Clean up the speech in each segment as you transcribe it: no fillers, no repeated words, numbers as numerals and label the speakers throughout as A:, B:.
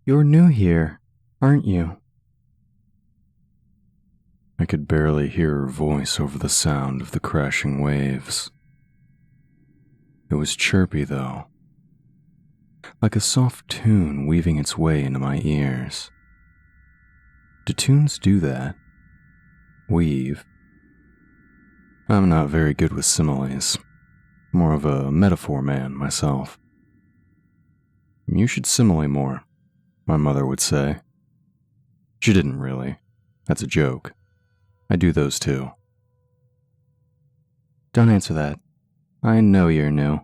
A: You're new here, aren't you? I could barely hear her voice over the sound of the crashing waves. It was chirpy, though, like a soft tune weaving its way into my ears. Do tunes do that? Weave? I'm not very good with similes. More of a metaphor man myself. You should simile more, my mother would say. She didn't really. That's a joke. I do those too. Don't answer that. I know you're new.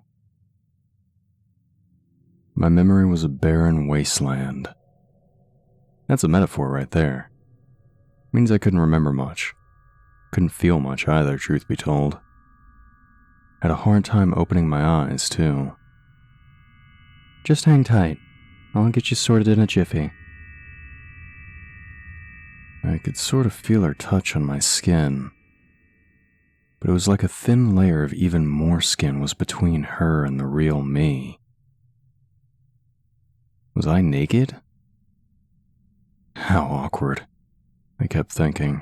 A: My memory was a barren wasteland. That's a metaphor right there. Means I couldn't remember much. Couldn't feel much either, truth be told. Had a hard time opening my eyes, too. Just hang tight. I'll get you sorted in a jiffy. I could sort of feel her touch on my skin, but it was like a thin layer of even more skin was between her and the real me. Was I naked? How awkward, I kept thinking.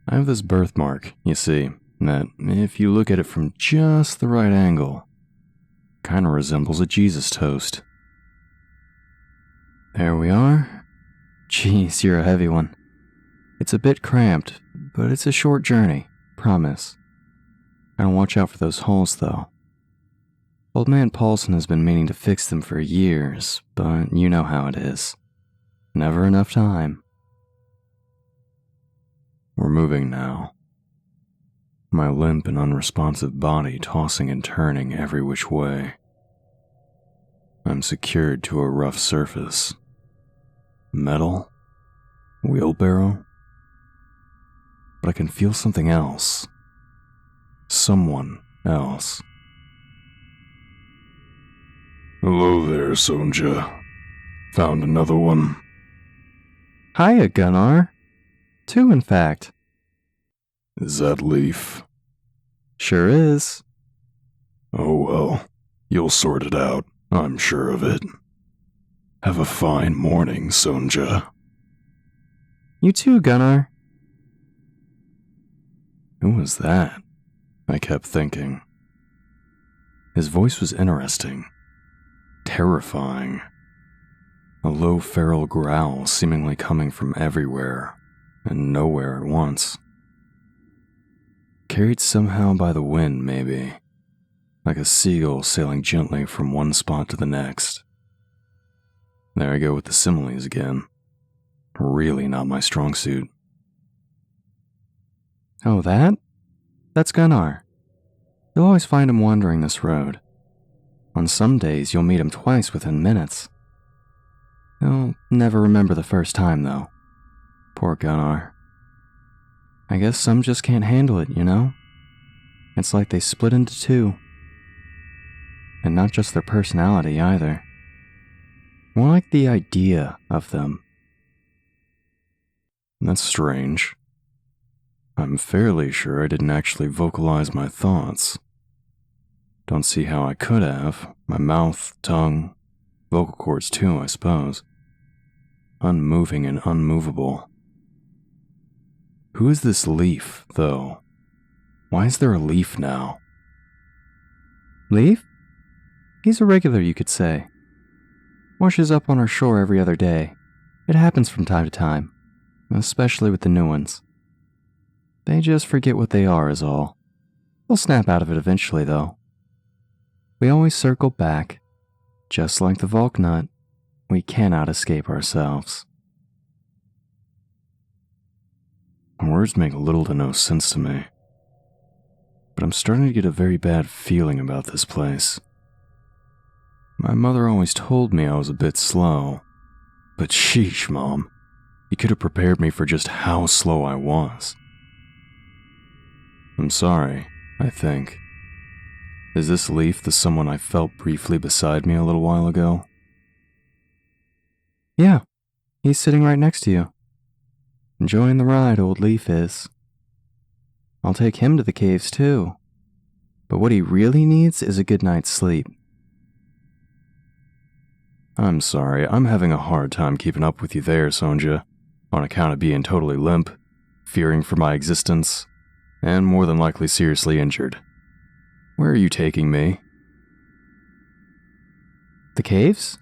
A: I have this birthmark, you see, that, if you look at it from just the right angle, kinda resembles a Jesus toast. There we are. Jeez, you're a heavy one. It's a bit cramped, but it's a short journey, promise. Gotta watch out for those holes, though. Old man Paulson has been meaning to fix them for years, but you know how it is. Never enough time. We're moving now. My limp and unresponsive body tossing and turning every which way. I'm secured to a rough surface. Metal? Wheelbarrow? But I can feel something else. Someone else. Hello there, Sonja. Found another one. Hiya, Gunnar. Two, in fact. Is that Leaf? Sure is. Oh well, you'll sort it out, I'm sure of it. Have a fine morning, Sonja. You too, Gunnar. Who was that? I kept thinking. His voice was interesting. Terrifying. A low feral growl seemingly coming from everywhere and nowhere at once. Carried somehow by the wind, maybe. Like a seagull sailing gently from one spot to the next. There I go with the similes again. Really not my strong suit. Oh, that? That's Gunnar. You'll always find him wandering this road. On some days, you'll meet him twice within minutes. He'll never remember the first time, though. Poor Gunnar. I guess some just can't handle it, you know? It's like they split into two. And not just their personality, either. More like the idea of them. That's strange. I'm fairly sure I didn't actually vocalize my thoughts. Don't see how I could have. My mouth, tongue, vocal cords too, I suppose. Unmoving and unmovable. Who is this Leaf, though? Why is there a Leaf now? Leaf? He's a regular, you could say. Washes up on our shore every other day. It happens from time to time, especially with the new ones. They just forget what they are is all. They'll snap out of it eventually, though. We always circle back. Just like the Volknut, we cannot escape ourselves. Words make little to no sense to me, but I'm starting to get a very bad feeling about this place. My mother always told me I was a bit slow, but sheesh, Mom, you could have prepared me for just how slow I was. I'm sorry, I think. Is this Leaf the someone I felt briefly beside me a little while ago? Yeah, he's sitting right next to you. Enjoying the ride, old Leaf is. I'll take him to the caves too, but what he really needs is a good night's sleep. I'm sorry, I'm having a hard time keeping up with you there, Sonja, on account of being totally limp, fearing for my existence, and more than likely seriously injured. Where are you taking me?
B: The caves?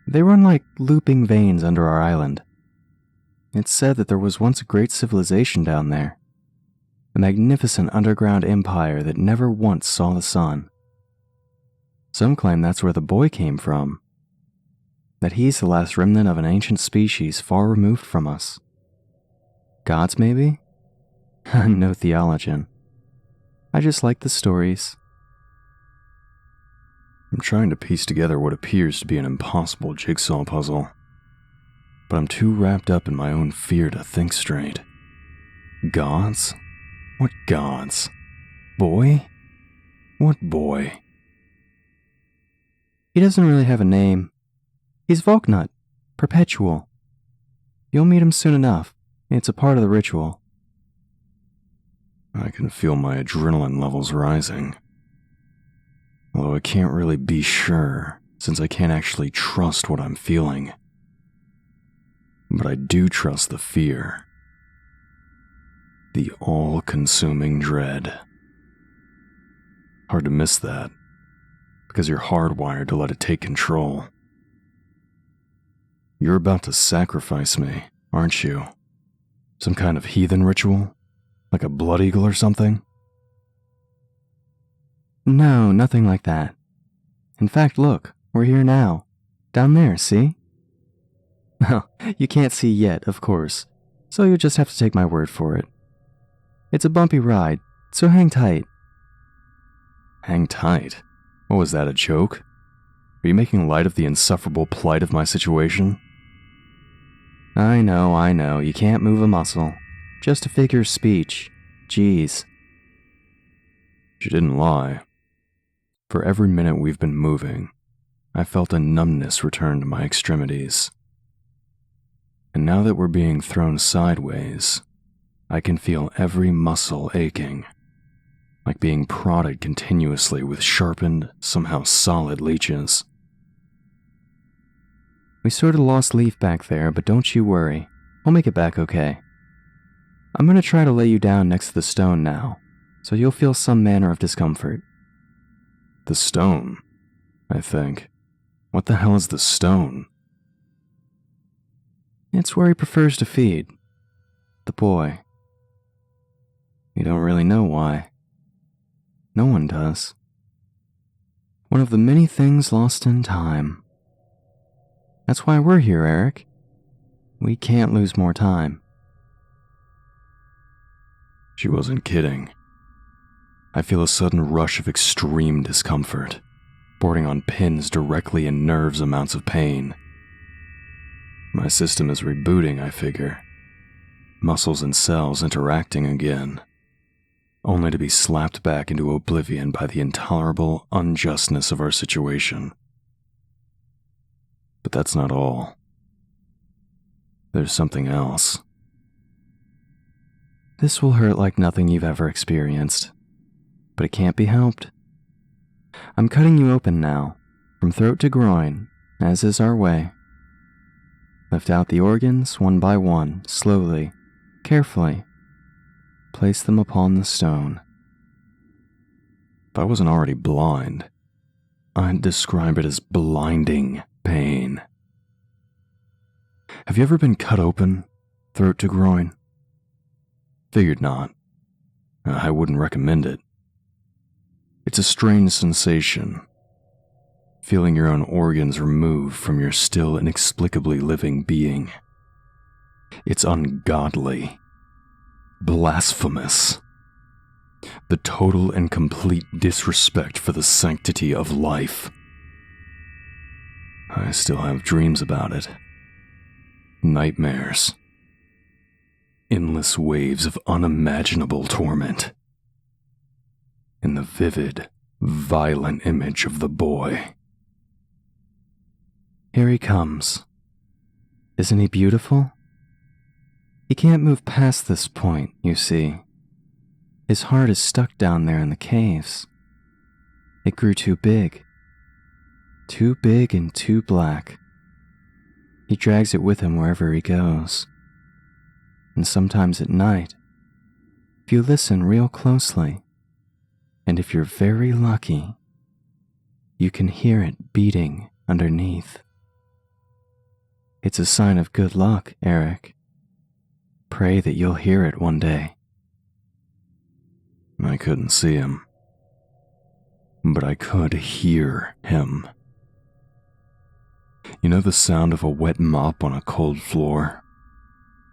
B: They run like looping veins under our island. It's said that there was once a great civilization down there, a magnificent underground empire that never once saw the sun. Some claim that's where the boy came from, that he's the last remnant of an ancient species far removed from us. Gods, maybe? I'm no theologian. I just like the stories.
A: I'm trying to piece together what appears to be an impossible jigsaw puzzle, but I'm too wrapped up in my own fear to think straight. Gods? What gods? Boy? What boy?
B: He doesn't really have a name. He's Volknut, perpetual. You'll meet him soon enough. It's a part of the ritual.
A: I can feel my adrenaline levels rising. Although I can't really be sure, since I can't actually trust what I'm feeling. But I do trust the fear. The all-consuming dread. Hard to miss that, because you're hardwired to let it take control. You're about to sacrifice me, aren't you? Some kind of heathen ritual? Like a blood eagle or something?
B: No, nothing like that. In fact, look, we're here now. Down there, see? Well, you can't see yet, of course, so you'll just have to take my word for it. It's a bumpy ride, so hang tight.
A: Hang tight? What was that, a joke? Are you making light of the insufferable plight of my situation?
B: I know, you can't move a muscle. Just a figure of speech. Jeez.
A: She didn't lie. For every minute we've been moving, I felt a numbness return to my extremities. And now that we're being thrown sideways, I can feel every muscle aching, like being prodded continuously with sharpened, somehow solid leeches.
B: We sort of lost Leaf back there, but don't you worry. I'll make it back okay. I'm going to try to lay you down next to the stone now, so you'll feel some manner of discomfort.
A: The stone, I think. What the hell is the stone?
B: It's where he prefers to feed. The boy. You don't really know why. No one does. One of the many things lost in time. That's why we're here, Eric. We can't lose more time.
A: She wasn't kidding. I feel a sudden rush of extreme discomfort, boarding on pins directly in nerves amounts of pain. My system is rebooting, I figure. Muscles and cells interacting again, only to be slapped back into oblivion by the intolerable unjustness of our situation. But that's not all. There's something else.
B: This will hurt like nothing you've ever experienced, but it can't be helped. I'm cutting you open now, from throat to groin, as is our way. Lift out the organs one by one, slowly, carefully. Place them upon the stone.
A: If I wasn't already blind, I'd describe it as blinding pain. Have you ever been cut open, throat to groin? Figured not. I wouldn't recommend it. It's a strange sensation, feeling your own organs removed from your still inexplicably living being. It's ungodly, blasphemous, the total and complete disrespect for the sanctity of life. I still have dreams about it. Nightmares. Endless waves of unimaginable torment. In the vivid, violent image of the boy.
B: Here he comes. Isn't he beautiful? He can't move past this point, you see. His heart is stuck down there in the caves. It grew too big. too big and too black. He drags it with him wherever he goes. And sometimes at night, if you listen real closely, and if you're very lucky, you can hear it beating underneath. It's a sign of good luck, Eric. Pray that you'll hear it one day.
A: I couldn't see him, but I could hear him. You know the sound of a wet mop on a cold floor,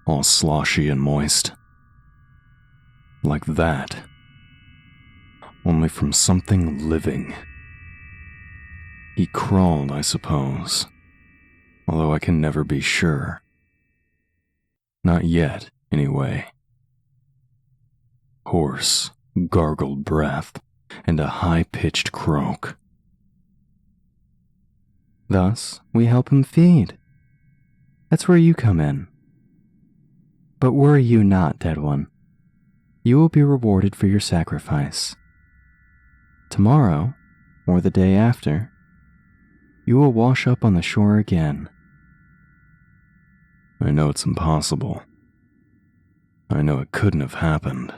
A: all sloshy and moist? Like that, only from something living. He crawled, I suppose, although I can never be sure. Not yet, anyway. Hoarse, gargled breath, and a high-pitched croak.
B: Thus, we help him feed. That's where you come in. But worry you not, dead one. You will be rewarded for your sacrifice. Tomorrow, or the day after, you will wash up on the shore again.
A: I know it's impossible. I know it couldn't have happened.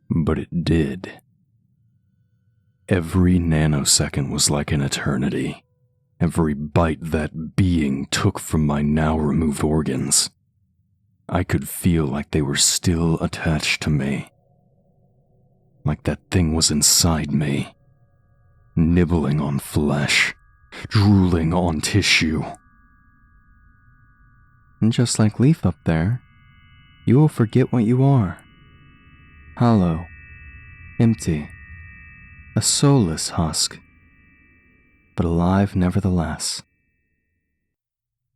A: But it did. Every nanosecond was like an eternity. Every bite that being took from my now removed organs. I could feel like they were still attached to me. Like that thing was inside me, nibbling on flesh, drooling on tissue.
B: And just like Leaf up there, you will forget what you are. Hollow, empty, a soulless husk, but alive nevertheless.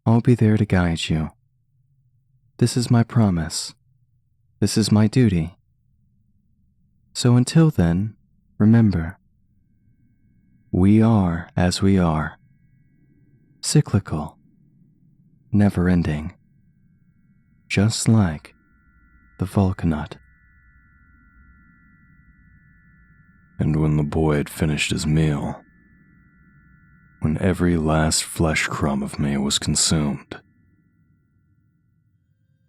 B: I'll be there to guide you. This is my promise. This is my duty. So until then, remember, we are as we are. Cyclical, never-ending, just like the Vulcanut.
A: And when the boy had finished his meal, when every last flesh crumb of me was consumed,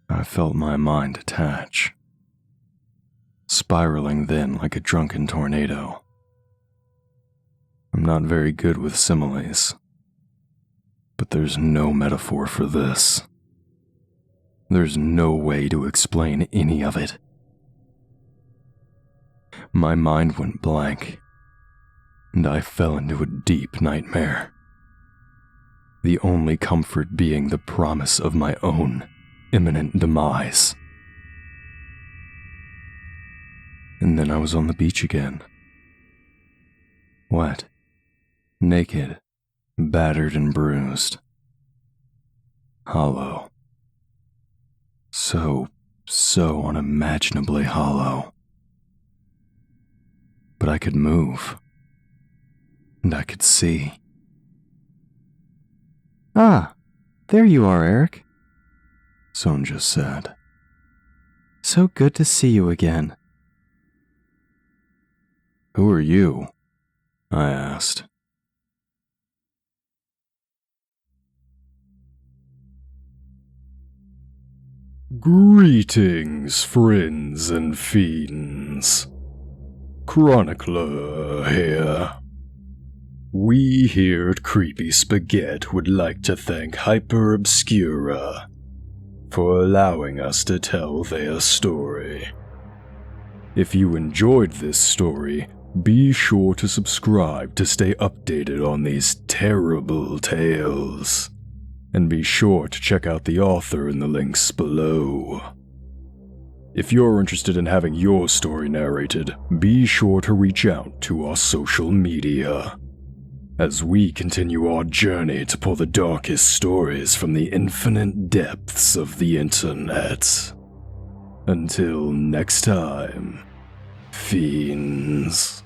A: I felt my mind detach, spiraling then like a drunken tornado. I'm not very good with similes, but there's no metaphor for this. There's no way to explain any of it. My mind went blank, and I fell into a deep nightmare. The only comfort being the promise of my own imminent demise. And then I was on the beach again. Wet, naked, battered and bruised. Hollow. So unimaginably hollow. But I could move. And I could see.
B: Ah, there you are, Eric.
A: Sonja said.
B: So good to see you again.
A: Who are you? I asked. Greetings, friends and fiends. Chronicler here. We here at Creepy Spaghet would like to thank Hyperobscura for allowing us to tell their story. If you enjoyed this story, be sure to subscribe to stay updated on these terrible tales. And be sure to check out the author in the links below. If you're interested in having your story narrated, be sure to reach out to our social media, as we continue our journey to pull the darkest stories from the infinite depths of the internet. Until next time, fiends.